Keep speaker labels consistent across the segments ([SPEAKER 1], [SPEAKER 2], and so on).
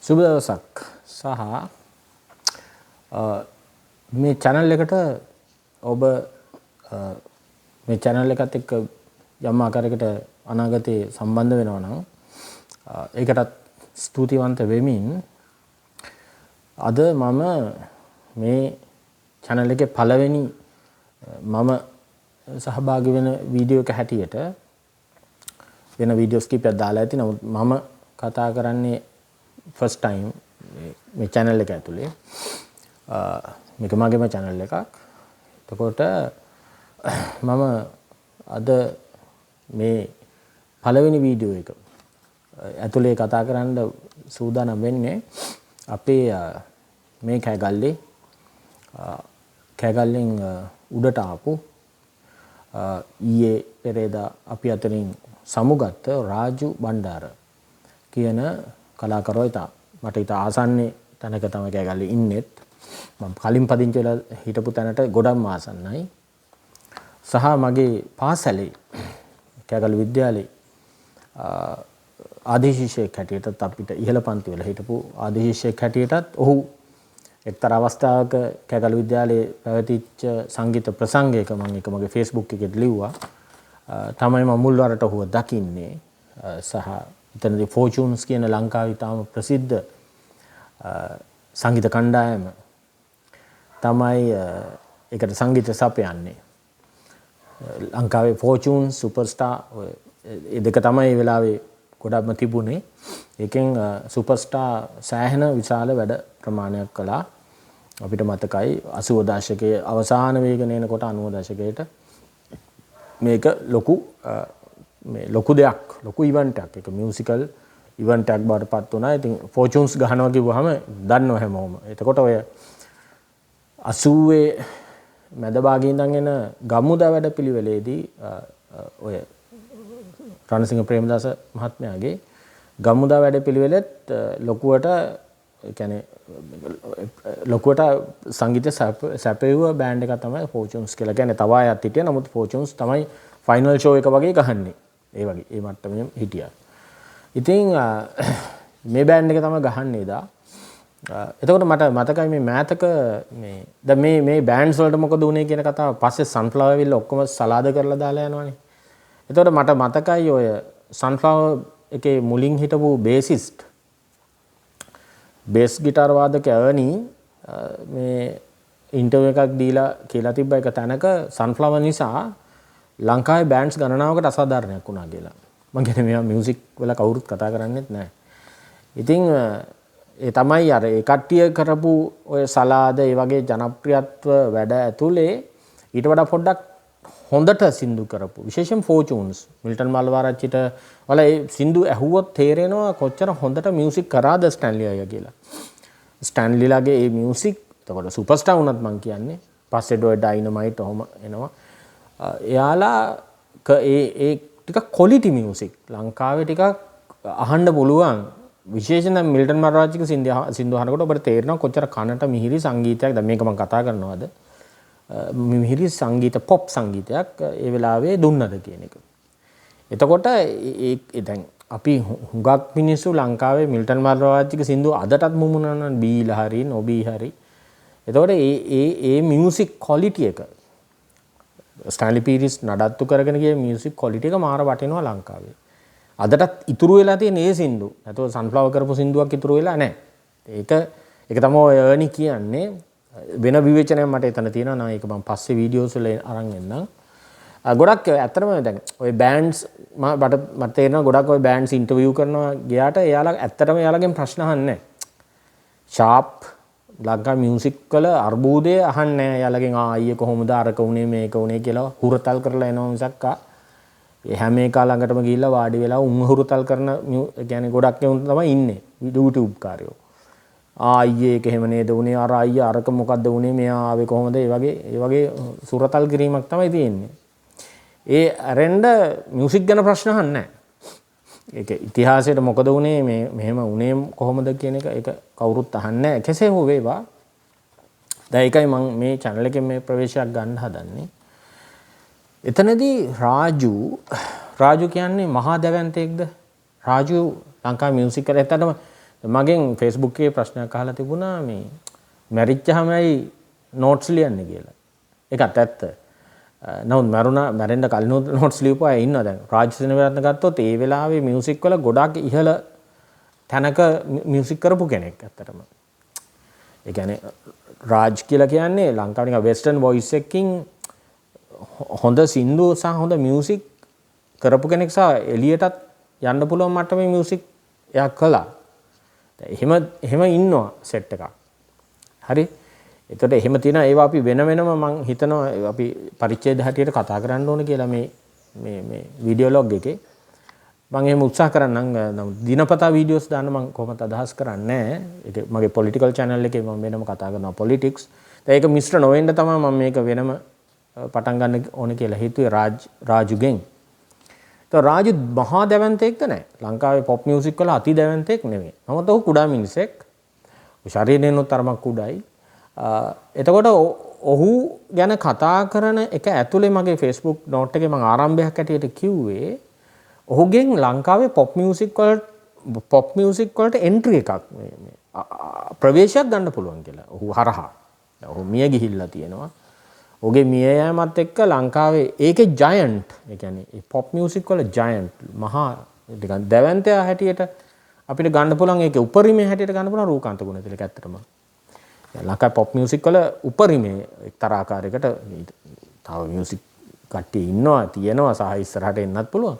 [SPEAKER 1] සුබ දවසක් සහ මේ channel එකට ඔබ මේ channel එකත් එක්ක යම් ආකාරයකට අනාගතේ සම්බන්ධ වෙනවා නම් ඒකටත් ස්තුතිවන්ත වෙමින් අද මම මේ channel එකේ පළවෙනි මම සහභාගී වෙන වීඩියෝ එක හැටියට වෙන වීඩියෝස් කිහිපයක් දාලා ඇති. නමුත් මම කතා කරන්නේ first time මේ channel එක ඇතුලේ මේක මගේම channel එකක්. එතකොට මම අද මේ පළවෙනි වීඩියෝ එක ඇතුලේ කතා කරන්න සූදානම් වෙන්නේ අපේ මේ කැගල්ලෙන් උඩට ආපු ඊයේ පෙරේදා අපි අතරින් සමුගත්ත රාජු බණ්ඩාර කියන කලාකරුවා මට ඊට ආසන්නේ තැනක තමයි කැගල්ලේ ඉන්නෙත්. මම කලින් පදිංචි වෙලා හිටපු තැනට ගොඩක්ම ආසන්නයි. සහ මගේ පාසලේ කැගල්ල විද්‍යාලේ ආදී ශිෂ්‍යයෙක් හැටියටත් අපිට ඉහළ පන්ති වල හිටපු ආදී ශිෂ්‍යයෙක් හැටියටත් ඔහු එක්තරා අවස්ථාවක කැගල්ල විද්‍යාලයේ පැවතිච්ච සංගීත ප්‍රසංගයක මම ඒක මගේ Facebook එකේ ලිව්වා. තමයි මම මුල් වරට ඔහුව දකින්නේ. සහ එතනදී ෆෝචුන්ස් කියන ලංකාවේ තාම ප්‍රසිද්ධ සංගීත කණ්ඩායම තමයි ඒකට සංගීත සපයන්නේ. ලංකාවේ ෆෝචුන්ස් සුපර්ස්ටාර් ඒ දෙක තමයි ඒ වෙලාවේ ගොඩක්ම තිබුණේ. ඒකෙන් සුපර්ස්ටාර් සෑහෙන විශාල වැඩ ප්‍රමාණයක් කළා. අපිට මතකයි 80 දශකයේ අවසාන වේගන එනකොට 90 දශකයට මේක ලොකු දෙයක්, ලොකු ඉවෙන්ට් එකක්. ඒක මියුසිකල් ඉවෙන්ට් එකක් බවට පත් වුණා. ඉතින් ෆෝචුන්ස් ගහනවා කිව්වහම දන්නව හැමෝම. එතකොට ඔය 80 මැද භාගයේ ඉඳන් එන ගම්මුදා වැඩපිළිවෙලේදී ඔය රණසිංහ ප්‍රේමදාස මහත්මයාගේ ගම්මුදා වැඩපිළිවෙලෙත් ලොකුවට සංගීත සැපයුව බෑන්ඩ් එක තමයි ෆෝචුන්ස් කියලා. කියන්නේ තව අයත් හිටියා. නමුත් ෆෝචුන්ස් තමයි ෆයිනල් ෂෝ එක වගේ ගහන්නේ. ඒ වගේ ඒ මට්ටමෙන් හිටියා. ඉතින් මේ බෑන්ඩ් එක තමයි ගහන්නේ එදා. එතකොට මට මතකයි මේ මෑතක දැන් මේ බෑන්ඩ්ස් වලට මොකද වුනේ කියන කතාව පස්සේ සන්ෆ්ලවර් විල් ඔක්කොම සලාද කරලා දාලා යනවනේ. එතකොට මට මතකයි ඔය සන්ෆ්ලවර් එකේ මුලින් හිටපු බේසිස්ට් බේස් ගිටාර් වාදක ඇවනි මේ ඉන්ටර්විව් එකක් දීලා කියලා තිබ්බ එක තැනක සන්ෆ්ලවර් නිසා ලංකාවේ බෑන්ඩ්ස් ගණනාවකට අසාධාරණයක් වුණා කියලා. මම කියන්නේ මේවා මියුසික් වල කවුරුත් කතා කරන්නේත් නැහැ. ඉතින් ඒ තමයි අර ඒ කට්ටිය කරපු ඔය සලාද ඒ වගේ ජනප්‍රියත්ව වැඩ ඇතුලේ ඊට වඩා පොඩ්ඩක් හොඳට සින්දු කරපු විශේෂයෙන් ෆෝචුන්ස් මිල්ටන් මල්වාරච්චිට වල ඒ සින්දු ඇහුවොත් තේරෙනවා කොච්චර හොඳට මියුසික් කරාද ස්ටැන්ලි අයියා කියලා. ස්ටැන්ලිලාගේ ඒ මියුසික් එතකොට සුපර්ස්ටාර් වුණත් මම කියන්නේ පස්සේ ඩොයි ඩයිනමයිට් ඔහොම එනවා. එයාලා ඒ ටිකක් ක්වොලිටි මියුසික් ලංකාවේ ටිකක් අහන්න පුළුවන්. විශේෂයෙන් මිල්ටන් මල්වාරච්චිගේ සින්දු අහනකොට ඔබට තේරෙනවා කොච්චර කනට මිහිරි සංගීතයක්. දැන් මේක මම කතා කරනවාද මිහිරි සංගීත පොප් සංගීතයක් ඒ වෙලාවේ දුන්නද කියන එක. එතකොට දැන් අපි හුඟක් මිනිස්සු ලංකාවේ මිල්ටන් මල්වාරච්චිගේ සින්දු අදටත් මුමුණනවා බීලා හරි නොබී හරි. එතකොට ඒ මියුසික් ක්වොලිටි එක ස්ටැන්ලි පීරිස් නඩත්තු කරගෙන ගිය මියුසික් ක්වොලිටි එක මාර වටිනවා ලංකාවේ. අදටත් ඉතුරු වෙලා තියෙන ඒ සින්දු. නැතෝ සන්ෆ්ලවර් කරපු සින්දුවක් ඉතුරු වෙලා නැහැ. ඒක තමයි එර්නි කියන්නේ. වෙන විවේචනයක් මට එතන තියෙනවා නා ඒක මම පස්සේ වීඩියෝස් වල අරන් එන්නම්. ගොඩක් ඇත්තටම දැන් ඔය බෑන්ඩ්ස් මට තේරෙනවා ගොඩක් ඔය බෑන්ඩ්ස් ඉන්ටර්විව් කරනවා ගියාට එයාලා ඇත්තටම එයාලගෙන් ප්‍රශ්න අහන්නේ නැහැ. ෂාප් ලංකා මියුසික් වල අර්බුදේ අහන්නේ නැහැ. එයාලගෙන් අයියේ කොහොමද අරක උනේ මේක උනේ කියලා හුරතල් කරලා එනවා මිසක් ඒ හැම එක ළඟටම ගිහිල්ලා වාඩි වෙලා හුරතල් කරන කියන්නේ ගොඩක් උන් තමයි ඉන්නේ YouTube කාරයෝ. ආයේ ඒක එහෙම නේද උනේ අර අයියා අරක මොකද්ද උනේ මෙයා ආවේ කොහොමද ඒ වගේ සුරතල් කිරීමක් තමයි තියෙන්නේ. ඒ අරෙන්ඩ මියුසික් ගැන ප්‍රශ්න අහන්නේ නැහැ. ඒක ඉතිහාසයට මොකද උනේ මෙහෙම උනේ කොහොමද කියන එක ඒක කවුරුත් අහන්නේ නැහැ. කෙසේ හෝ වේවා. දැන් ඒකයි මම මේ channel එකේ මේ ප්‍රවේශයක් ගන්න හදන්නේ. එතනදී රාජු කියන්නේ මහා දැවැන්තයෙක්ද? රාජු ලංකා මියුසික් කරේ ඇත්තටම මගෙන් Facebook එකේ ප්‍රශ්නයක් අහලා තිබුණා මේ මැරිච්චාමයි නෝට්ස් ලියන්නේ කියලා. ඒකත් ඇත්ත. නමුත් මැරෙන්න කලින් නෝට්ස් ලියපු අය ඉන්නවා දැන්. රාජ් සෙනවිරත්න ගත්තොත් ඒ වෙලාවේ මියුසික් වල ගොඩක් ඉහළ තැනක මියුසික් කරපු කෙනෙක් ඇත්තටම. ඒ කියන්නේ රාජ් කියලා කියන්නේ ලංකාවේ නිකන් වෙස්ටර්න් වොයිස් එකකින් හොඳ සින්දු සහ හොඳ මියුසික් කරපු කෙනෙක් සහ එළියටත් යන්න පුළුවන් මට්ටමේ මියුසික් එයා කළා. එහෙම ඉන්නවා සෙට් එකක්. හරි. එතකොට එහෙම තියෙන ඒවා අපි වෙන වෙනම මම හිතනවා අපි පරිච්ඡේද හැටියට කතා කරන්න ඕන කියලා මේ වීඩියෝ ලොග් එකේ. මම එහෙම උත්සාහ කරන්නම්. දිනපතා වීඩියෝස් දාන්න මම කොහොමද අදහස් කරන්නේ නැහැ. ඒක මගේ පොලිටිකල් channel එකේ මම වෙනම කතා කරනවා පොලිටික්ස්. ඒක මිස්ටර් නොවෙන්න තමයි මම මේක වෙනම පටන් ගන්න ඕනේ කියලා හිතුවේ රාජුගෙන්. તો රාජු මහා දැවැන්තෙක්ද නැහැ. ලංකාවේ පොප් මියුසික් වල අති දැවැන්තෙක් නෙමෙයි. නමුත් ඔහු කුඩා මිනිසෙක්. ශරීරයෙන් තරමක් කුඩායි. එතකොට ඔහු ගැන කතා කරන එක ඇතුලේ මගේ Facebook note එකේ මම ආරම්භයක් ඇටියට කිව්වේ ඔහුගෙන් ලංකාවේ පොප් මියුසික් වලට එන්ට්‍රි එකක් මේ ප්‍රවේශයක් ගන්න පුළුවන් කියලා. ඔහු හරහා. ඔහු මිය ගිහිල්ලා තියෙනවා. ඔහුගේ මිය යෑමත් එක්ක ලංකාවේ ඒකේ ජයන්ට්, ඒ කියන්නේ පොප් මියුසික් වල ජයන්ට් මහා නිකන් දැවැන්තයා හැටියට අපිට ගන්න පුළුවන් ඒකේ උපරිමයේ හැටියට ගන්න පුළුවන් රූකාන්ත ගුණතිලක ඇත්තටම. ලංකාවේ පොප් මියුසික් වල උපරිමයේ එක්තරා ආකාරයකට තව මියුසික් කට්ටිය ඉන්නවා තියෙනවා සහ ඉස්සරහට එන්නත් පුළුවන්.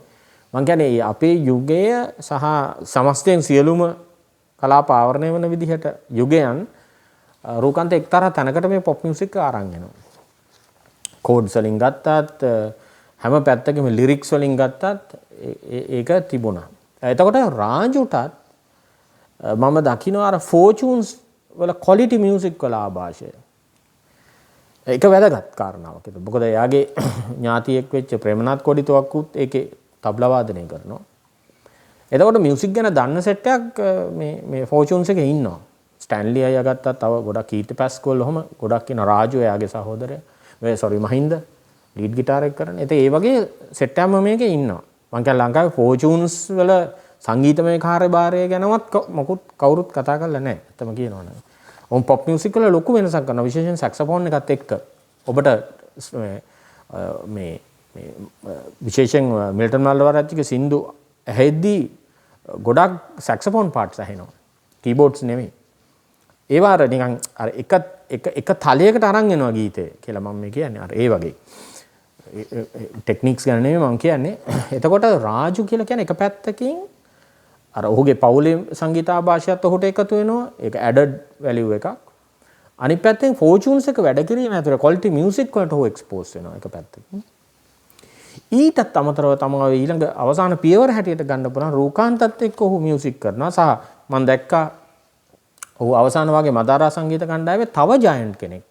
[SPEAKER 1] මම කියන්නේ අපේ යුගය සහ සමස්තයෙන් සියලුම කලාප ආවරණය වන විදිහට යුගයන් රූකාන්ත එක්තරා තැනකට මේ පොප් මියුසික් අරන් එනවා. කෝඩ්ස් වලින් ගත්තත් හැම පැත්තකම ලිරික්ස් වලින් ගත්තත් ඒක තිබුණා. එතකොට රාජුටත් මම දකිනවා අර ෆෝචුන්ස් වල ක්වොලිටි මියුසික් වල ආభాෂය. ඒක වැදගත් කාරණාවක්. ඒක මොකද එයාගේ ඥාතියෙක් වෙච්ච ප්‍රේමනාත් කොඩිතුවක්කුත් ඒකේ තබ්ලා වාදනය කරනවා. එතකොට මියුසික් ගැන දන්න සෙට් එකක් මේ ෆෝචුන්ස් එකේ ඉන්නවා. ස්ටැන්ලි අයියා ගත්තා තව ගොඩක් කීර්ති පැස්කෝල් ඔහම ගොඩක් ඉන්න රාජු එයාගේ සහෝදරයා. මහින්ද ලීඩ් ගිටාර් එක කරන. ඉතින් ඒ වගේ සෙට් එකක් මේකේ ඉන්නවා. මම කියන්නේ ලංකාවේ ෆෝචුන්ස් වල සංගීතමය කාර්යභාරය ගැනවත් මොකුත් කවුරුත් කතා කරලා නැහැ. ඇත්තම කියනවනේ. ඔවුන් පොප් මියුසික් වල ලොකු වෙනසක් කරනවා. විශේෂයෙන් සැක්සෆෝන් එකත් එක්ක. ඔබට මේ විශේෂයෙන් මිල්ටන් මල්ලවරච්චිගේ සින්දු ඇහෙද්දී ගොඩක් සැක්සෆෝන් පාර්ට්ස් ඇහෙනවා. කීබෝඩ්ස් නෙමෙයි. ඒවා අර නිකන් අර එක තලයකට අරන් එනවා ගීතේ කියලා මම මේ කියන්නේ. අර ඒ වගේ ටෙක්නික්ස් ගැන නෙමෙයි මම කියන්නේ. එතකොට රාජු කියලා කියන්නේ එක පැත්තකින් අර ඔහුගේ පවුලේ සංගීතාභාෂයත් ඔහුට එකතු වෙනවා. ඒක ඇඩඩ් වැලියු එකක්. අනිත් පැත්තෙන් ෆෝචුන්ස් එක වැඩ කිරීම ඇතුළේ ක්වොලිටි මියුසික් වලට ඔහු එක්ස්පෝස් වෙනවා එක පැත්තකින්. ඊටත් අමතරව තමයි ඊළඟ අවසාන පියවර හැටියට ගන්න පුළුවන් රූකාන්තත් එක්ක ඔහු මියුසික් කරනවා. සහ මම දැක්කා ඔහු අවසාන වගේ මදාරා සංගීත කණ්ඩායමේ තව ජයන්ට් කෙනෙක්.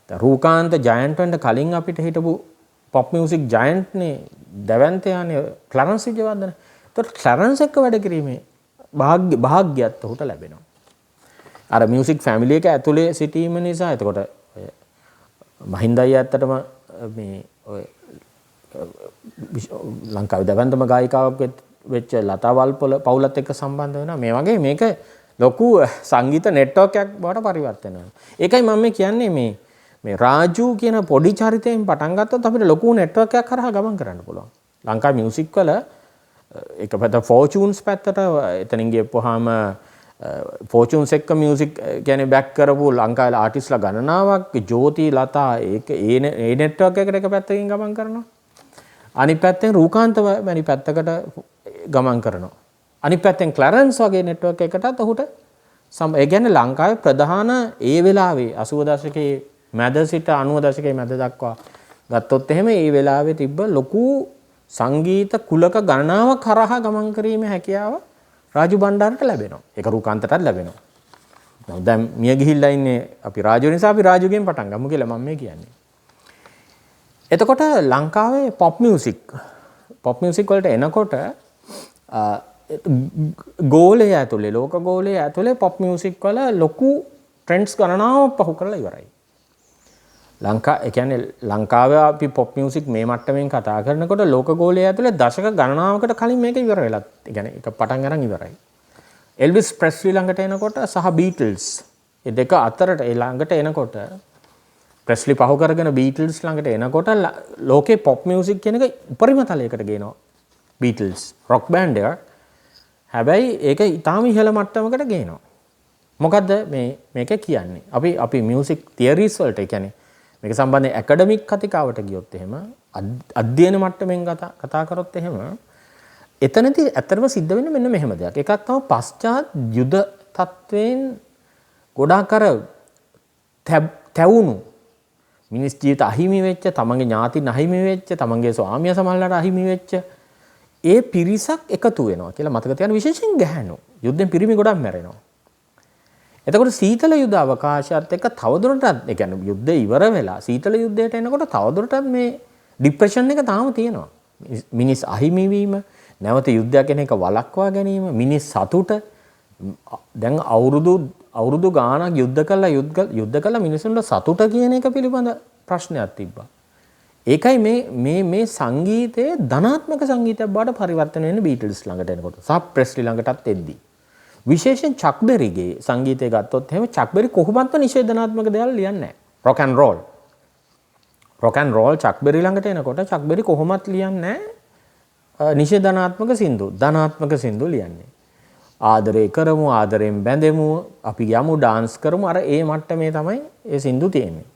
[SPEAKER 1] දැන් රූකාන්ත ජයන්ට් වෙන්න කලින් අපිට හිටපු පොප් මියුසික් ජයන්ට් නේ දැවැන්තයානේ ක්ලරන්ස් විජයවර්ධන. ඒතකොට ක්ලරන්ස් එක්ක වැඩ කිරීමේ භාග්‍යයත් ඔහුට ලැබෙනවා. අර මියුසික් ෆැමිලි එක ඇතුලේ සිටීම නිසා එතකොට මහින්ද අයියා ඇත්තටම මේ ඔය ලංකාවේ දැවැන්තම ගායිකාවක් වෙච්ච ලතා වල්පොල පවුලත් එක්ක සම්බන්ධ වෙනවා. මේ වගේ මේක ලොකු සංගීත නෙට්වර්ක් එකක් බවට පරිවර්තන වෙනවා. ඒකයි මම කියන්නේ මේ රාජු කියන පොඩි චරිතයෙන් පටන් ගත්තොත් අපිට ලොකු නෙට්වර්ක් එකක් කරා ගමන් කරන්න පුළුවන්. ලංකාවේ මියුසික් වල එක පැත්ත ෆෝචුන්ස් පැත්තට එතනින් ගියපුවාම ෆෝචුන්ස් එක්ක මියුසික් කියන්නේ බෑක් කරපු ලංකාවේ ආටිස්ලා ගණනාවක් ජෝති ලතා ඒක ඒ නෙට්වර්ක් එකට එක පැත්තකින් ගමන් කරනවා. අනිත් පැත්තෙන් රූකාන්ත වැනි පැත්තකට ගමන් කරනවා. අනිත් පැත්තෙන් ක්ලරන්ස් වගේ නෙට්වර්ක් එකටත් ඔහුට ඒ කියන්නේ ලංකාවේ ප්‍රධාන ඒ වෙලාවේ 80 දශකයේ මැද සිට 90 දශකයේ මැද දක්වා ගත්තොත් එහෙම ඒ වෙලාවේ තිබ්බ ලොකු සංගීත කුලක ගණනාවක් කරහා ගමන් කිරීමේ හැකියාව රාජු බණ්ඩාරට ලැබෙනවා. ඒක රූකාන්තටත් ලැබෙනවා. දැන් මිය ගිහිල්ලා ඉන්නේ අපි රාජු නිසා අපි රාජුගෙන් පටන් ගමු කියලා මම මේ කියන්නේ. එතකොට ලංකාවේ පොප් මියුසික් වලට එනකොට ගෝලයේ ඇතුලේ ලෝක ගෝලයේ ඇතුලේ පොප් මියුසික් වල ලොකු ට්‍රෙන්ඩ්ස් ගණනාවක් පහු කරලා ඉවරයි. ඒ කියන්නේ ලංකාවේ අපි පොප් මියුසික් මේ මට්ටමින් කතා කරනකොට ලෝක ගෝලයේ ඇතුලේ දශක ගණනාවකට කලින් මේක ඉවර වෙලා. ඒ කියන්නේ ඒක පටන් අරන් ඉවරයි. එල්විස් ප්‍රෙස්ලි ළඟට එනකොට සහ බීටල්ස් ඒ දෙක අතරට ඒ ළඟට එනකොට ප්‍රෙස්ලි පහු කරගෙන බීටල්ස් ළඟට එනකොට ලෝකේ පොප් මියුසික් කියන එක උපරිම තලයකට ගේනවා බීටල්ස් රොක් බෑන්ඩ් එක. හැබැයි ඒක ඊටාම ඉහළ මට්ටමකට ගේනවා. මොකද්ද මේක කියන්නේ? අපි මියුසික් තියරිස් වලට කියන්නේ මේක සම්බන්ධයෙන් ඇකඩමික් කතිකාවට ගියොත් එහෙම අධ්‍යයන මට්ටමින් කතා කරොත් එහෙම එතනදී ඇත්තටම සිද්ධ වෙන්නේ මෙන්න මෙහෙම දෙයක්. එකක් තමයි පශ්චාත් යුද තත්වයෙන් ගොඩාක් අර තැවුණු මිනිස් ජීවිත අහිමි වෙච්ච, තමන්ගේ ඥාතින් අහිමි වෙච්ච, තමන්ගේ ස්වාමියා සමහරලාට අහිමි වෙච්ච ඒ පිරිසක් එකතු වෙනවා කියලා මතක තියාගන්න. විශේෂයෙන් ගැහැණු යුද්ධෙන් පිරිමි ගොඩක් මැරෙනවා. එතකොට සීතල යුද අවකාශයත් එක්ක තවදුරටත් ඒ කියන්නේ යුද්ධය ඉවර වෙලා සීතල යුද්ධයට එනකොට තවදුරටත් මේ ડિප්‍රෙෂන් එක තාම තියෙනවා. මිනිස් අහිමි වීම, නැවත යුද්ධයක් එන එක වළක්වා ගැනීම, මිනිස් සතුට දැන් අවුරුදු ගාණක් යුද්ධ කළා මිනිසුන්ට සතුට කියන එක පිළිබඳ ප්‍රශ්නයක් තිබ්බා. ඒකයි මේ සංගීතයේ ධනාත්මක සංගීතයක් බවට පරිවර්තන වෙන බීටල්ස් ළඟට එනකොට සහ ප්‍රෙස්ලි ළඟටත් එද්දී. විශේෂයෙන් චක් බෙරිගේ සංගීතය ගත්තොත් එහෙම චක් බෙරි කොහොමත්ම නිෂේධනාත්මක දේවල් ලියන්නේ නැහැ. රොක් ඇන්ඩ් රෝල් චක් බෙරි ළඟට එනකොට චක් බෙරි කොහොමත් ලියන්නේ නැහැ නිෂේධනාත්මක සින්දු. ධනාත්මක සින්දු ලියන්නේ. ආදරේ කරමු, ආදරෙන් බැඳෙමු, අපි යමු ඩාන්ස් කරමු. අර ඒ මට්ටමේ තමයි ඒ සින්දු තියෙන්නේ.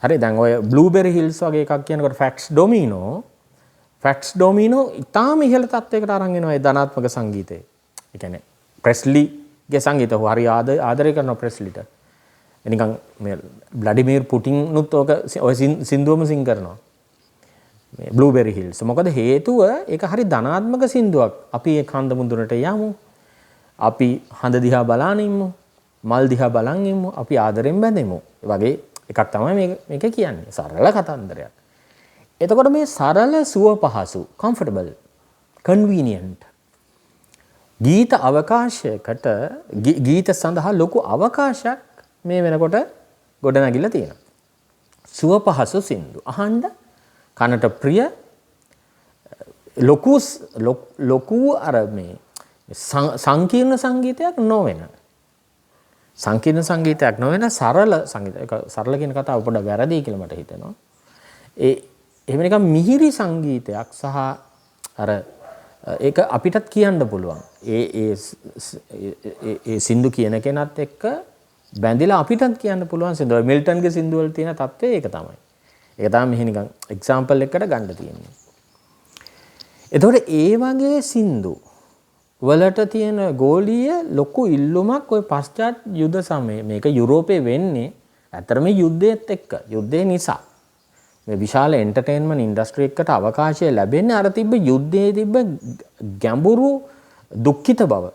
[SPEAKER 1] හරි දැන් ඔය බ්ලූබෙරි හිල්ස් වගේ එකක් කියනකොට ෆැට්ස් ඩොමිනෝ ඉතාම ඉහළ තත්වයකට අරන් එනවා ඒ ධනාත්මක සංගීතය. ඒ කියන්නේ ප්‍රෙස්ලිගේ සංගීතය හරි ආදරය කරනවා ප්‍රෙස්ලිට. එනිකන් මේ ව්ලාඩිමිර් පුටින්නුත් ඔය සින්දුවම සින් කරනවා. මේ බ්ලූබෙරි හිල්ස්. මොකද හේතුව ඒක හරි ධනාත්මක සින්දුවක්. අපි ඒ කන්ද මුදුනට යමු. අපි හඳ දිහා බලන් ඉමු. මල් දිහා බලන් ඉමු. අපි ආදරෙන් බැඳෙමු. ඒ වගේ එකක් තමයි මේක කියන්නේ. සරල කතන්දරයක්. එතකොට මේ සරල සුව පහසු comfortable convenient ගීත අවකාශයකට ගීත සඳහා ලොකු අවකාශයක් මේ වෙනකොට ගොඩනැගිලා තියෙනවා. සුව පහසු සින්දු අහන්න කනට ප්‍රිය ලොකු අර මේ සංකීර්ණ සංගීතයක් නොවන සරල සංගීතයක්. සරල කියන කතාව පොඩ්ඩක් වැරදි කියලා මට හිතෙනවා. එහෙම නිකන් මිහිරි සංගීතයක් සහ අර ඒක අපිටත් කියන්න පුළුවන්. ඒ සින්දු කියන කෙනත් එක්ක බැඳිලා අපිටත් කියන්න පුළුවන් සින්දු. මිල්ටන්ගේ සින්දු වල තියෙන තත්ත්වය ඒක තමයි. ඒක තමයි මෙහි නිකන් එක්සැම්පල් එකකට ගන්න තියෙන්නේ. එතකොට ඒ වගේ සින්දු වලට තියෙන ගෝලීය ලොකු ඉල්ලුමක් ওই පශ්චාත් යුද සමයේ මේක යුරෝපේ වෙන්නේ ඇත්තටම යුද්ධයත් එක්ක. යුද්ධය නිසා මේ විශාල එන්ටර්ටේන්මන්ට් ඉන්ඩස්ට්‍රි එකකට අවකාශය ලැබෙන්නේ අර තිබ්බ යුද්ධයේ තිබ්බ ගැඹුරු දුක්ඛිත බව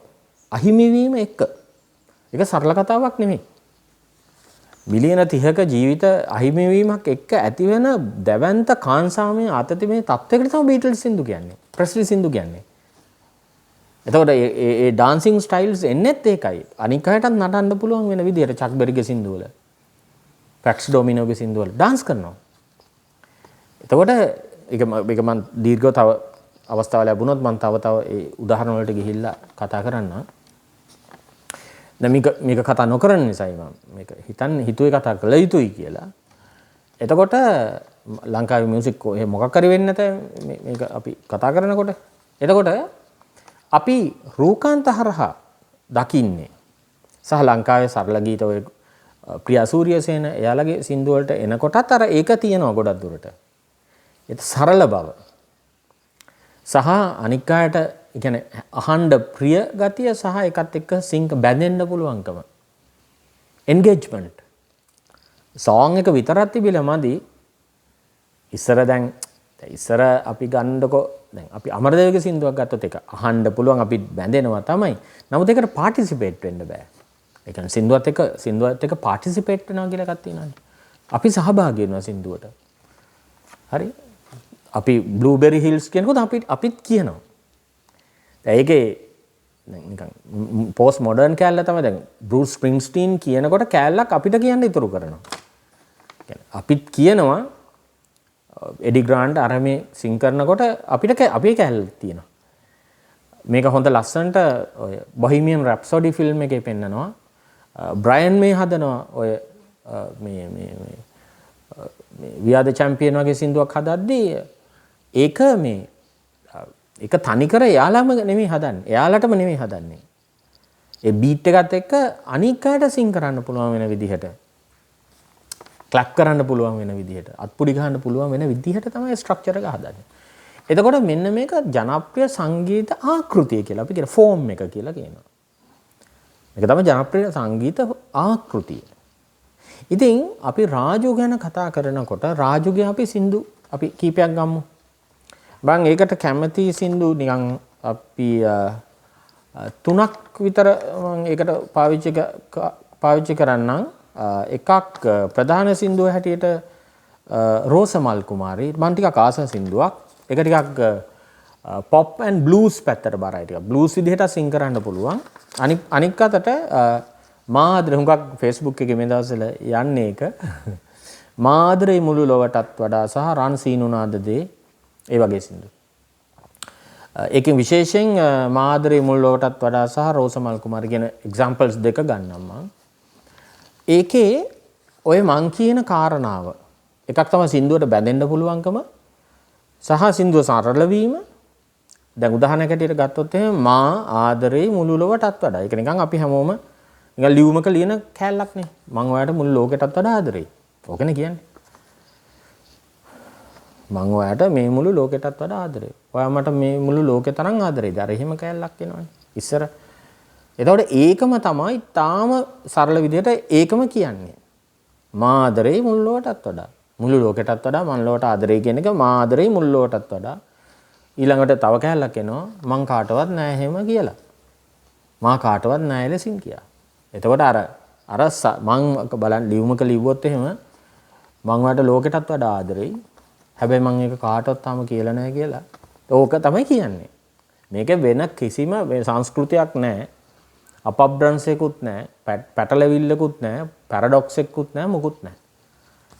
[SPEAKER 1] අහිමි වීම එක්ක. ඒක සරල කතාවක් නෙමෙයි. මිලියන 30ක ජීවිත අහිමි වීමක් එක්ක ඇතිවෙන දැවැන්ත කාන්සාමය ආතතිමේ තත්ත්වයකට තමයි බීටල්ස් සින්දු කියන්නේ. ප්‍රෙස්ලි සින්දු කියන්නේ. එතකොට ඒ ඩාන්සින් ස්ටයිල්ස් එන්නේත් ඒකයි. අනික් අයටත් නටන්න පුළුවන් වෙන විදිහට චක් බෙරිගේ සින්දු වල, ෆැට්ස් ඩොමිනෝගේ සින්දු වල ඩාන්ස් කරනවා. එතකොට ඒක මම දීර්ඝව තව අවස්ථාව ලැබුණොත් මම තව ඒ උදාහරණ වලට ගිහිල්ලා කතා කරන්න. දැන් මේක කතා නොකරන නිසායි මම මේක හිතුවේ කතා කළ යුතුයි කියලා. එතකොට ලංකාවේ මියුසික් මොකක් හරි වෙන්නේ නැත මේක අපි කතා කරනකොට. එතකොට අපි රූකාන්ත හරහා දකින්නේ සහ ලංකාවේ සරල ගීත ඔය ප්‍රියා සූරියසේන එයාලගේ සින්දු වලට එනකොටත් අර ඒක තියෙනවා ගොඩක් දුරට. ඒක සරල බව සහ අනික් අයට කියන්නේ අහන්න ප්‍රිය ගතිය සහ එකත් එක්ක සිංක් බැඳෙන්න පුළුවන්කම එන්ගේජ්මන්ට් සෝං එක විතරක් තිබිලා මදි. ඉස්සර අපි ගන්නකො දැන් අපි අමරදේවගේ සින්දුවක් ගත්තොත් ඒක අහන්න පුළුවන් අපි බැඳෙනවා තමයි. නමුත් ඒකට පාටිසිපේට් වෙන්න බෑ. ඒ කියන්නේ සින්දුවත් එක්ක පාටිසිපේට් වෙනවා කියලා එකක් තියෙනවානේ. අපි සහභාගී වෙනවා සින්දුවට. හරි? අපි බ්ලූබෙරි හිල්ස් කියනකොට අපිත් කියනවා. දැන් ඒකේ නිකන් පෝස්ට් මොඩර්න් කෑල්ල තමයි දැන් බෲස් ස්ප්‍රින්ග්ස්ටීන් කියනකොට කෑල්ලක් අපිට කියන්න ඉතුරු කරනවා. අපිත් කියනවා එඩි ග්‍රාන්ට් අර මේ සිං කරනකොට අපේ කෑල්ල තියෙනවා. මේක හොඳ ලස්සනට ඔය බොහිමියන් රැප්සොඩි ෆිල්ම් එකේ පෙන්නනවා. බ්‍රයන් මේ හදනවා ඔය මේ We Are The Champion වගේ සින්දුවක් හදද්දී ඒක ඒක තනිකර එයාලම නෙමෙයි හදන්නේ. එයාලටම නෙමෙයි හදන්නේ. ඒ බීට් එකත් එක්ක අනික් අයට සිං කරන්න පුළුවන් වෙන විදිහට, ක්ලැප් කරන්න පුළුවන් වෙන විදිහට, අත්පුඩි ගහන්න පුළුවන් වෙන විදිහට තමයි ස්ට්‍රක්චර් එක හදන්නේ. එතකොට මෙන්න මේක ජනප්‍රිය සංගීත ආකෘතිය කියලා අපි කියන ෆෝම් එක කියලා කියනවා. මේක තමයි ජනප්‍රිය සංගීත ආකෘතිය. ඉතින් අපි රාජු ගැන කතා කරනකොට රාජුගේ අපි සින්දු අපි කීපයක් ගමු. මම ඒකට කැමති සින්දු නිකන් අපි 3ක් විතර මම ඒකට පාවිච්චි කරන්නම්. එකක් ප්‍රධාන සින්දුව හැටියට රෝසමල් කුමාරී මම ටිකක් ආස සින්දුවක්. ඒක ටිකක් පොප් ඇන්ඩ් බ්ලූස් පැත්තට බරයි. ටිකක් බ්ලූස් විදිහට සිං කරන්න පුළුවන්. අනික් අතට මාදර හුඟක් Facebook එකේ මේ දවස්වල යන්නේ ඒක. මාදරේ මුළු ලොවටත් වඩා සහ රන් සීනුනාද දේ ඒ වගේ සින්දු. ඒකෙන් විශේෂයෙන් මාදරේ මුළු ලොවටත් වඩා සහ රෝසමල් කුමාරී කියන එක්සැම්පල්ස් දෙක ගන්නම් මම. ඒකේ ඔය මං කියන කාරණාව එකක් තමයි සින්දුවට බැඳෙන්න පුළුවන්කම සහ සින්දුව සරල වීම. දැන් උදාහරණයක් හැටියට ගත්තොත් එහෙම මා ආදරේ මුළු ලොවටත් වඩා. ඒක නිකන් අපි හැමෝම නිකන් ලියුමක ලියන කැලලක් නේ. මං ඔයාලට මුළු ලෝකෙටත් වඩා ආදරේ. ඕකනේ කියන්නේ. මං ඔයාලට මේ මුළු ලෝකෙටත් වඩා ආදරේ. ඔයා මට මේ මුළු ලෝකේ තරම් ආදරේද? අර එහෙම කැලලක් එනවනේ. ඉස්සර. එතකොට ඒකම තමයි තාම සරල විදිහට ඒකම කියන්නේ. මා ආදරේ මුළු ලෝකටත් වඩා. මුළු ලෝකෙටත් වඩා මන් ලෝකට ආදරේ කියන එක මා ආදරේ මුළු ලෝකටත් වඩා. ඊළඟට තව කැලලක් එනවා මං කාටවත් නෑ එහෙම කියලා. මා කාටවත් නෑ ලෙසින් කියා. එතකොට අර මං බලන්න ලියුමක ලිව්වොත් එහෙම මං වලට ලෝකෙටත් වඩා ආදරෙයි. හැබැයි මං ඒක කාටවත් තාම කියලා නැහැ කියලා. ඕක තමයි කියන්නේ. මේක වෙන කිසිම සංස්කෘතියක් නැහැ. අපබ්‍රංශයකුත් නැහැ. පැටලවිල්ලකුත් නැහැ. පැරඩොක්ස් එකකුත් නැහැ. මොකුත් නැහැ.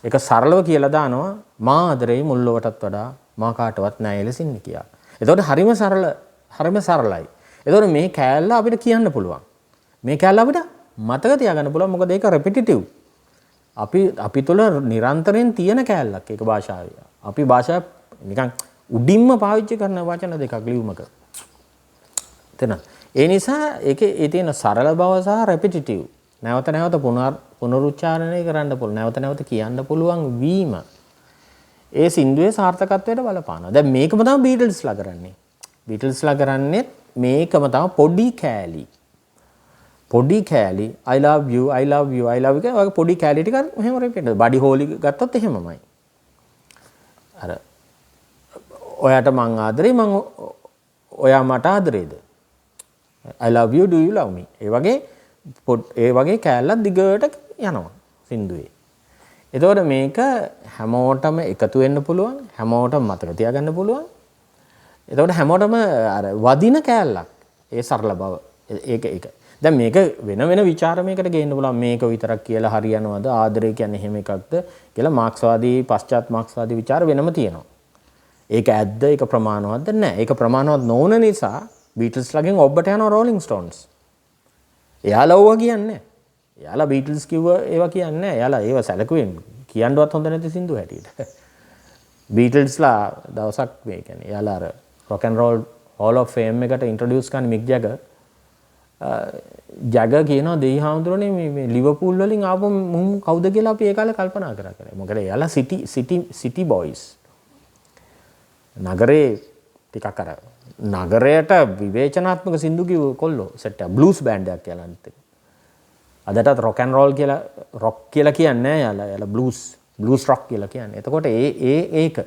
[SPEAKER 1] ඒක සරලව කියලා දානවා මා ආදරෙයි මුල් ලොවටත් වඩා මා කාටවත් නැහැ ලෙසින් කියා. එතකොට හරිම සරලයි. එතකොට මේ කෑල්ල අපිට කියන්න පුළුවන්. මේ කෑල්ල අපිට මතක තියාගන්න පුළුවන්. මොකද ඒක රෙපිටිටිව්. අපි තුළ නිරන්තරයෙන් තියෙන කෑල්ලක් ඒක භාෂාවේ. අපි භාෂාව නිකන් උඩින්ම පාවිච්චි කරන වචන දෙකක් ලියුමක. එතන ඒ නිසා ඒකේ තියෙන සරල බව සහ රෙපිටිටිව්. නැවත නැවත පුනරුච්චාරණය කරන්න පුළුවන්. නැවත නැවත කියන්න පුළුවන් වීම. ඒ සින්දුවේ සාර්ථකත්වයට බලපානවා. දැන් මේකම තමයි බීටල්ස්ලා කරන්නේ. බීටල්ස්ලා කරන්නේ මේකම තමයි පොඩි කෑලි I love you වගේ පොඩි කෑලි ටික මෙහෙම රිපීට්. බඩි හෝලි ගත්තොත් එහෙමමයි. අර ඔයාට මං ආදරේ ඔයා මට ආදරේද? I love you do you love me? ඒ වගේ කෑල්ලක් දිගට යනවා සින්දුවේ. එතකොට මේක හැමෝටම එකතු වෙන්න පුළුවන්. හැමෝටම මතක තියාගන්න පුළුවන්. එතකොට හැමෝටම අර වදින කෑල්ලක්. ඒ සරල බව. ඒක. දැන් මේක වෙන ਵਿਚාරමයකට ගේන්න පුළුවන්. මේක විතරක් කියලා හරියනවද? ආදරය කියන්නේ එහෙම එකක්ද කියලා මාක්ස්වාදී පශ්චාත් මාක්ස්වාදී ਵਿਚාර වෙනම තියෙනවා. ඒක ඇද්ද? ඒක ප්‍රමාණවත්ද? නැහැ. ඒක ප්‍රමාණවත් නොවන නිසා බීටල්ස්ලාගෙන් ඔබට යනවා රෝලින් ස්ටෝන්ස්. එයාලා ඕවා කියන්නේ. එයාලා බීටල්ස් කිව්ව ඒවා කියන්නේ නැහැ. එයාලා ඒවා සැලකුවෙන් කියන්නවත් හොඳ නැති සින්දු හැටියට. බීටල්ස්ලා දවසක් මේ කියන්නේ එයාලා අර rock and roll hall of fame එකට ඉන්ට්‍රොඩියුස් කරන මික් ජැගර් කියනවා දෙයි හාමුදුරනේ මේ ලිවර්පූල් වලින් ආපු මුන් කවුද කියලා අපි ඒ කාලේ කල්පනා කරා. මොකද එයාලා සිටි බොයිස්. නගරේ ටිකක් අර නගරයට විවේචනාත්මක සින්දු කිව්ව කොල්ලෝ සෙට් එක බ්ලූස් බෑන්ඩ් එකක් කියලා අනිත් එක. අදටත් රොක් ඇන්ඩ් රෝල් කියලා රොක් කියලා කියන්නේ නැහැ යාලා බ්ලූස් රොක් කියලා කියන්නේ. එතකොට ඒක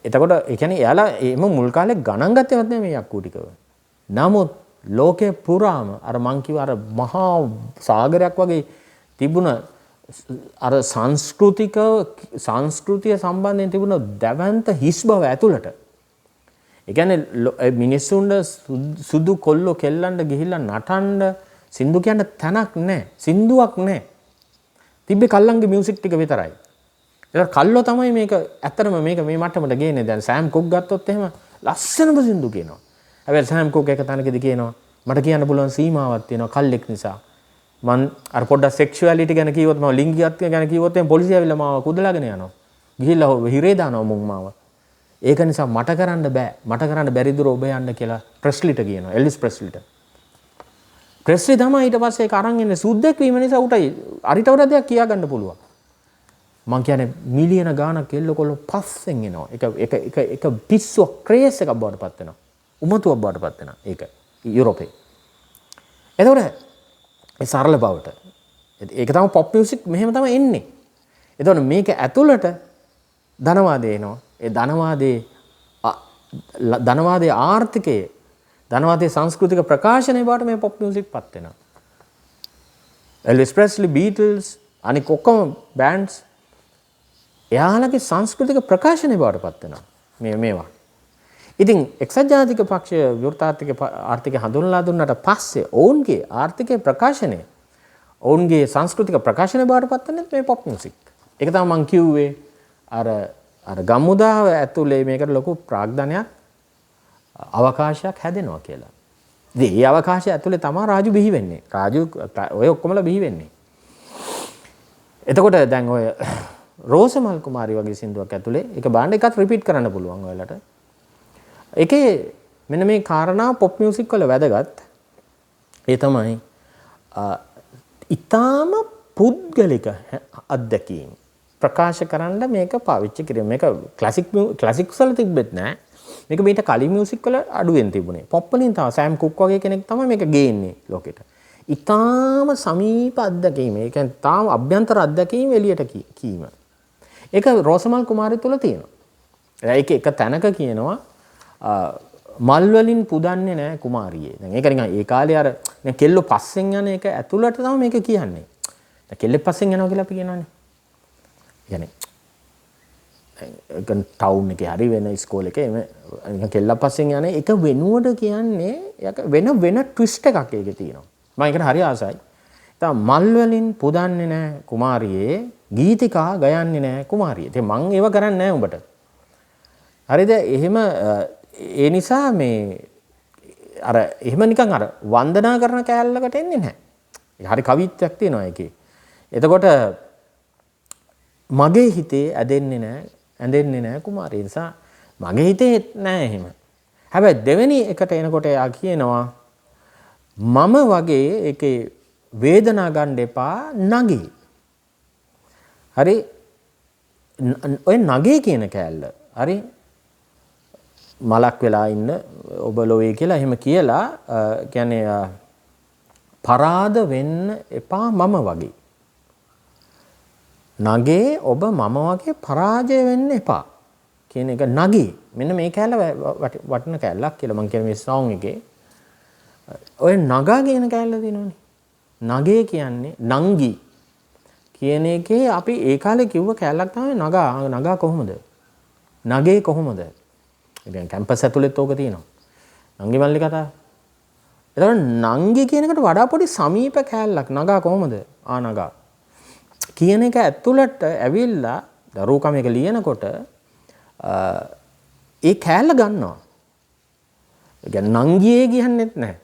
[SPEAKER 1] එතකොට ඒ කියන්නේ යාලා එම මුල් කාලේ ගණන් ගත්තේවත් නෑ මේ යක්කු ටිකව. නමුත් ලෝකේ පුරාම අර මං කිව්ව අර මහා සාගරයක් වගේ තිබුණ අර සංස්කෘතිය සම්බන්ධයෙන් තිබුණ දැවැන්ත හිස් බව ඇතුළට. ඒ කියන්නේ මිනිස්සුන්ට සුදු කොල්ලෝ කෙල්ලන්ට ගිහිල්ලා නටන්න සින්දු කියන්න තැනක් නැහැ. සින්දුවක් නැහැ. තිබ්බේ කල්ලන්ගේ මියුසික් ටික විතරයි. ඒක කල්ලෝ තමයි මේක ඇත්තටම මේ මට්ටමට ගේන්නේ. දැන් සෑම් කුක් ගත්තොත් එහෙම ලස්සනම සින්දු කියනවා. හැබැයි සෑම් කූක් එක තැනකදී කියනවා මට කියන්න පුළුවන් සීමාවක් තියෙනවා කල්ලෙක් නිසා. මං අර පොඩ්ඩක් සෙක්ෂුවැලිටි ගැන කිව්වොත් මම ලිංගිකත්වය ගැන කිව්වොත් එම් පොලිසිය ඇවිල්ලා මාව කුදලාගෙන යනවා. ගිහිල්ලා හිරේ දානවා මුන් මාව. ඒක නිසා මට කරන්න බෑ. මට කරන්න බැරි දුර ඔබ යන්න කියලා ප්‍රෙස්ලිට කියනවා. එල්විස් ප්‍රෙස්ලිට. ප්‍රෙස්ලි තමයි ඊට පස්සේ ඒක අරන් එන්නේ සුද්දෙක් වීම නිසා උටයි අරිට වඩා දෙයක් කියා ගන්න පුළුවන්. මං කියන්නේ මිලියන ගාණක් එල්ලකොල්ල පස්සෙන් එනවා. එක පිස්සුව ක්‍රේස් එකක් බවට පත් වෙනවා. උමතුවක් බවට පත් වෙනවා. ඒක යුරෝපේ. එතකොට ඒ සරල බවට. ඒක තමයි පොප් මියුසික් මෙහෙම තමයි එන්නේ. එතකොට මේක ඇතුළට ධනවාදය එනවා. ඒ ධනවාදයේ ආර්ථිකයේ ධනවාදයේ සංස්කෘතික ප්‍රකාශනයේ බවට මේ පොප් මියුසික් පත් වෙනවා. එල්විස් ප්‍රෙස්ලි, බීටල්ස්, අනික ඔක්කොම බෑන්ඩ්ස් එයාලගේ සංස්කෘතික ප්‍රකාශනයේ බවට පත් වෙනවා. මේවා. ඉතින් එක්සත් ජාතික පක්ෂය වෘත්තාර්ථික ආර්ථිකය හඳුන්වලා දුන්නට පස්සේ ඔවුන්ගේ ආර්ථිකයේ ප්‍රකාශනය ඔවුන්ගේ සංස්කෘතික ප්‍රකාශනය බවට පත් වෙන්නේ මේ පොප් මියුසික්. ඒක තමයි මම කිව්වේ අර ගම්මුදාව ඇතුලේ මේකට ලොකු ප්‍රාග්ධනයක් අවකාශයක් හැදෙනවා කියලා. ඉතින් ඒ අවකාශය ඇතුලේ තමයි රාජු බිහි වෙන්නේ. රාජු ඔය ඔක්කොමලා බිහි වෙන්නේ. එතකොට දැන් ඔය රෝසමල් කුමාරි වගේ සින්දුවක් ඇතුලේ ඒක බාන්න එකත් රිපීට් කරන්න පුළුවන් ඔයාලට. ඒකේ මෙන්න මේ කාරණා පොප් මියුසික් වල වැදගත්. ඒ තමයි ඊටාම පුද්ගලික අත්දැකීම් ප්‍රකාශ කරන්න මේක පාවිච්චි කිරීම. මේක ක්ලාසික්ස් වල තිබෙත් නෑ. මේක මීට කලින් මියුසික් වල අඩුවෙන් තිබුණේ. පොප් වලින් තමයි සෑම් කුක් වගේ කෙනෙක් තමයි මේක ගේන්නේ ලෝකෙට. ඊටාම සමීප අත්දැකීම. ඒ කියන්නේ තාම අභ්‍යන්තර අත්දැකීම් එළියට කීම. ඒක රෝසමල් කුමාරි තුල තියෙනවා. ඒක එක තැනක කියනවා මල් වලින් පුදන්නේ නැහැ කුමාරියේ. දැන් ඒක නිකන් ඒ කාලේ අර දැන් කෙල්ලෝ පස්සෙන් යන එක ඇතුළට තමයි මේක කියන්නේ. දැන් කෙල්ලෙක් පස්සෙන් යනවා කියලා අපි කියනවානේ. يعني ඒක ටවුන් එකේ හරි වෙන ඉස්කෝල එකේ නිකන් කෙල්ලක් පස්සෙන් යන එක වෙනුවට කියන්නේ ඒක වෙන ට්විස්ට් එකක් ඒකේ තියෙනවා. මම ඒකට හරි ආසයි. දැන් මල් වලින් පුදන්නේ නැහැ කුමාරියේ ගීතිකා ගයන්නේ නැහැ කුමාරියේ. ඉතින් මං ඒව කරන්නේ නැහැ උඹට. හරිද? එහෙම ඒ නිසා මේ අර එහෙම නිකන් අර වන්දනා කරන කෑල්ලකට එන්නේ නැහැ. ඒක හරි කවිත්වයක් තියෙනවා ඒකේ. එතකොට මගේ හිතේ ඇඳෙන්නේ නැහැ කුමාරී. ඒ නිසා මගේ හිතේ නැහැ එහෙම. හැබැයි දෙවෙනි එකට එනකොට එයා කියනවා මම වගේ ඒකේ වේදනා ගන්න එපා නගේ. හරි ඔය නගේ කියන කෑල්ල හරි මලක් වෙලා ඉන්න ඔබ ලෝවේ කියලා එහෙම කියලා කියන්නේ පරාද වෙන්න එපා මම වගේ. නගේ ඔබ මම වගේ පරාජය වෙන්න එපා කියන එක නගේ. මෙන්න මේ කෑල්ල වටින කෑල්ලක් කියලා මම කියන මේ සෝං එකේ ඔය නගා කියන කෑල්ල තියෙනවනේ. නගේ කියන්නේ නංගි කියන එකේ අපි ඒ කාලේ කිව්ව කෑල්ලක් තමයි නගා කොහොමද? නගේ කොහොමද? ඉතින් කැම්පස් ඇතුළෙත් ඕක තියෙනවා. නංගි මල්ලි කතාව. එතකොට නංගි කියන එකට වඩා පොඩි සමීප කෑල්ලක් නගා කොහොමද? නගා කියන එක ඇතුළට ඇවිල්ලා දරුවකම එක ලියනකොට ඒ කෑල්ල ගන්නවා. ඒ කියන්නේ නංගියේ කියන්නෙත් නැහැ.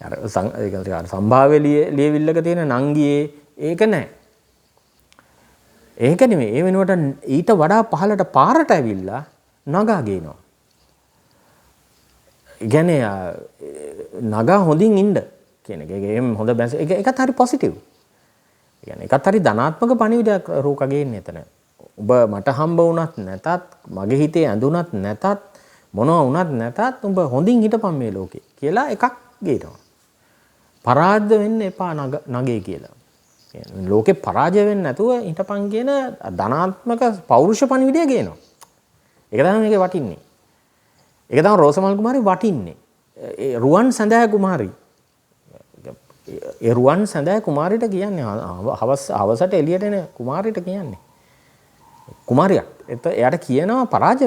[SPEAKER 1] අර සම්භාව්‍ය ලියවිල්ලක තියෙන නංගියේ ඒක නැහැ. ඒක නෙමෙයි. ඒ වෙනුවට ඊට වඩා පහළට පාරට ඇවිල්ලා නගා ගේනවා. කියන්නේ නගා හොඳින් ඉන්න කියන එක. ඒකෙම හොඳ බැස. ඒකත් හරි පොසිටිව්. කියන්නේ ඒකත් හරි ධනාත්මක පණිවිඩයක් රූක ගේන්නේ එතන. ඔබ මට හම්බ වුණත් නැතත්, මගේ හිතේ ඇඳුනත් නැතත්, මොනවා වුණත් නැතත් ඔබ හොඳින් හිටපන් මේ ලෝකේ කියලා එකක් ගේනවා. පරාජය වෙන්න එපා නගේ කියලා. ලෝකේ පරාජය වෙන්නේ නැතුව හිටපන් කියන ධනාත්මක පෞරුෂ පණිවිඩය ගේනවා. ඒක තමයි මේකේ වටින්නේ. ඒක තමයි රෝසමල් කුමාරි වටින්නේ. ඒ රුවන් සඳෑ කුමාරි. ඒ රුවන් සඳෑ කුමාරිට කියන්නේ හවසට එළියට එන කුමාරිට කියන්නේ. කුමාරියක්. එයාට කියනවා පරාද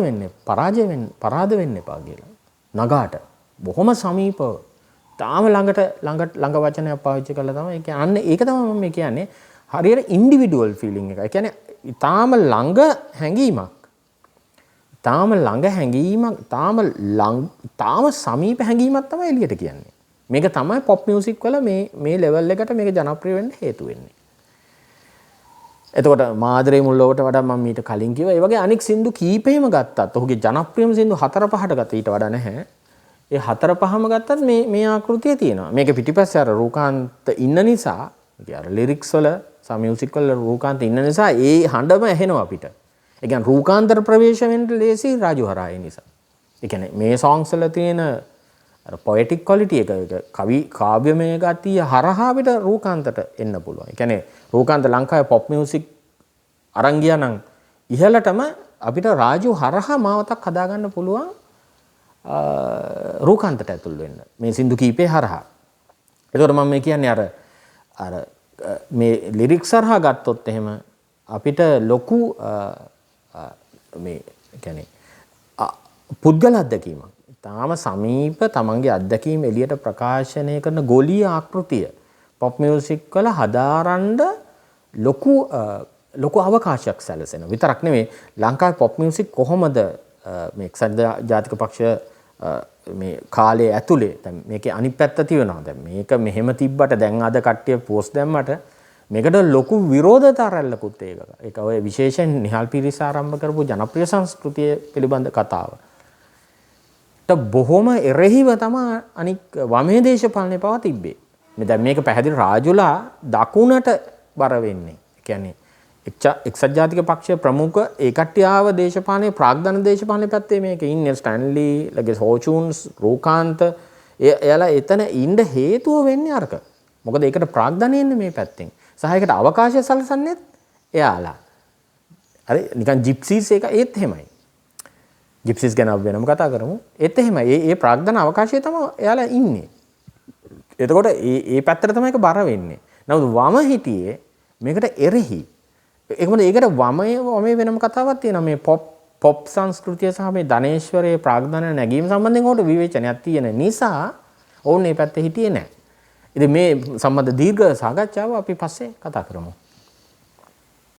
[SPEAKER 1] වෙන්න එපා කියලා. නගාට බොහොම සමීපව තාම ළඟ වචනයක් පාවිච්චි කරලා තමයි ඒක අන්න ඒක තමයි මම කියන්නේ හරියට ඉන්ඩිවිඩුවල් ෆීලිං එක. ඒ කියන්නේ තාම ළඟ හැඟීමක්. තාම ළඟ හැඟීමක් තාම සමීප හැඟීමක් තමයි එළියට කියන්නේ. මේක තමයි පොප් මියුසික් වල මේ ලෙවල් එකට මේක ජනප්‍රිය වෙන්න හේතු වෙන්නේ. එතකොට මාදරේ මුල්ලෝකට වඩා මම මීට කලින් කිව්වා ඒ වගේ අනික් සින්දු කීපෙම ගත්තත් ඔහුගේ ජනප්‍රියම සින්දු 4-5ට ගත ඊට වඩා නැහැ. ඒ 4-5ම ගත්තත් මේ ආකෘතිය තියෙනවා. මේක පිටිපස්සේ අර රූකාන්ත ඉන්න නිසා අර ලිරික්ස් වල සම මියුසික් වල රූකාන්ත ඉන්න නිසා ඒ හඬම ඇහෙනවා අපිට. ඒ කියන්නේ රූකාන්තර ප්‍රවේශ වෙන්න ලේසි රාජු හරහා ඒ නිසා. ඒ කියන්නේ මේ songs වල තියෙන අර poetic quality එක කවි කාව්‍යමය ගතිය හරහා අපිට රූකාන්තට එන්න පුළුවන්. ඒ කියන්නේ රූකාන්ත ලංකාවේ pop music අරන් ගියා නම් ඉහළටම අපිට රාජු හරහා මාවතක් හදාගන්න පුළුවන් රූකාන්තට ඇතුල් වෙන්න. මේ සින්දු කීපේ හරහා. ඒකට මම මේ කියන්නේ අර මේ ලිරික්ස් හරහා ගත්තොත් එහෙම අපිට ලොකු මේ කියන්නේ පුද්ගල අත්දැකීමක්. තාම සමීප තමන්ගේ අත්දැකීම් එළියට ප්‍රකාශනය කරන ගොලීය ආකෘතිය පොප් මියුසික් වල හදාරන්න ලොකු අවකාශයක් සැලසෙනවා. විතරක් නෙමෙයි ලංකාවේ පොප් මියුසික් කොහොමද මේ එක්සත් ජාතික පක්ෂ මේ කාලේ ඇතුලේ දැන් මේකේ අනිත් පැත්ත තියෙනවා. දැන් මේක මෙහෙම තිබ්බට දැන් අද කට්ටිය පෝස්ට් දැම්මට මේකට ලොකු විරෝධතා රැල්ලකුත් ඒක ඔය විශේෂයෙන් නිහාල් පිරිස ආරම්භ කරපු ජනප්‍රිය සංස්කෘතිය පිළිබඳ කතාව. බොහොම එරෙහිව තමයි අනික් වමේ දේශපාලනේ පවා තිබ්බේ. මේ දැන් මේක පැහැදිලි රාජුලා දකුණට බර වෙන්නේ. ඒ කියන්නේ එක්සත් ජාතික පක්ෂයේ ප්‍රමුඛ ඒ කට්ටිය ආව දේශපාලනේ ප්‍රාග්ධන දේශපාලනේ පැත්තේ මේක ඉන්නේ ස්ටැන්ලි ලගේ හෝචුන්ස් රූකාන්ත එයාලා එතන ඉන්න හේතුව වෙන්නේ අරක. මොකද ඒකට ප්‍රාග්ධන එන්නේ මේ පැත්තෙන්. සහ ඒකට අවකාශය සලසන්නේත් එයාලා. හරි නිකන් ජිප්සීස් එක ඒත් එහෙමයි. ජිප්සිස් ගැන අපි වෙනම කතා කරමු. ඒත් එහෙමයි. ඒ ප්‍රාග්ධන අවකාශයේ තමයි එයාලා ඉන්නේ. එතකොට ඒ පැත්තට තමයි ඒක බර වෙන්නේ. නමුත් වම හිටියේ මේකට එරෙහි. ඒකට වමේ වෙනම කතාවක් තියෙනවා. මේ පොප් සංස්කෘතිය සහ මේ ධනේශ්වරයේ ප්‍රාග්ධන නැගීම සම්බන්ධයෙන් උඩ විවේචනයක් තියෙන නිසා ඕන් මේ පැත්තේ හිටියේ නැහැ. ඉතින් මේ සම්බන්ධ දීර්ඝ සාකච්ඡාව අපි පස්සේ කතා කරමු.